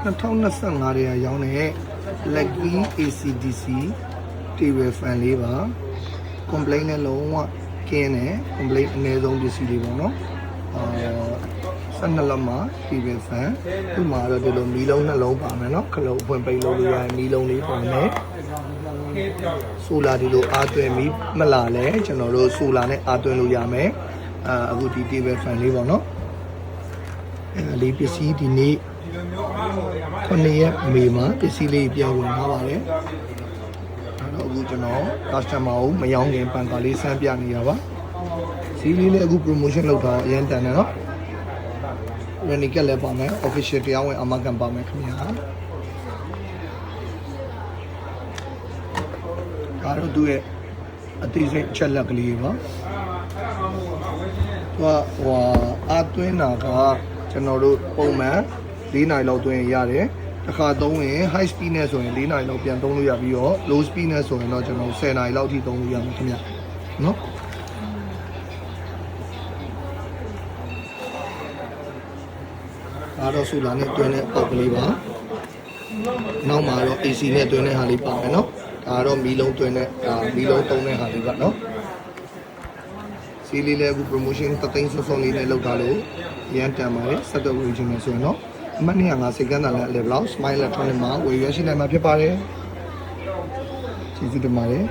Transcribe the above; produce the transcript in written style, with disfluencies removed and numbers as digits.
2025ရေရောင်းတဲ့ Lucky ACDC TV fan လေးပါ complaint နဲ့လုံးဝကင်းတယ် complaint အနည်းဆုံးပစ္စည်းလေးပေါ့နော်12လက်မှာ TV fan ဒီမှာတော့ဒီလိုမီးလုံးနှလုံးပါမယ်နော်ခလုံးဖွင့်ပိတ်လို့ရမီးလုံးလေးပါမယ်ဆိုလာဒီလိုအားသွင်းပြီးမလာလဲကျွန်တော်တို့ဆိုလာနဲ့အားသွင်းလို့ရမယ်အခုဒီ TV fan လေးပေါ့နော်လေးပစ္စည်းဒီနေ့9ရက်မေမှာပစ္စည်းလေးပြန်ဝင်ထားပါတယ်အဲ့တော့အခုကျွန်တော် customer ကိုမယောင်းခင်ပန်ကာလေးစမ်းပြနေရပါဈေးလေးလည်းအခု promotion လုပ်တာအရင်တန်တယ်နော် Renicate လည်းပါမယ် official တရားဝင်အမကန်ပါမယ်ခင်ဗျာဒါတော့သူ့ရဲ့အသေးစိတ်ချက်လက်ကလေးပါဟိုအားသွင်းတာကကျွန်တော်တို့ပုံမှန်4နိုင်လောက်သွင်းရတယ်တစ်ခါသုံးရင် high speed နဲ့ဆိုရင်4နိုင်လောက်ပြန်သုံးလို့ရပြီးတော့ low speed နဲ့ဆိုရင်တော့ကျွန်တော်10နိုင်လောက်ထိသုံးလို့ရမှာခင်ဗျနော်ဒါတော့ဆူလာနဲ့တွင်းတဲ့ပေါက်ကလေးပါနောက်မှာတော့ AC နဲ့တွင်းတဲ့ဟာလေးပါမယ်နော်ဒါတော့မီးလုံးတွင်းတဲ့မီးလုံးသုံးတဲ့ဟာလေးပါနော်စီးလေးလည်းအခု promotion တသိန်းစုံစုံလေးနဲ့လောက်ထားလို့ရန်တန်ပါတယ်ဆက်တော့ဝင်ခြင်းနဲ့ဆိုရင်တော့အမှတ်205စက္ကန့်တန်နဲ့ level out smile electronic မှာဝယ်ရရှိနိုင်မှာဖြစ်ပါတယ်ကျေးဇူးတင်ပါတယ်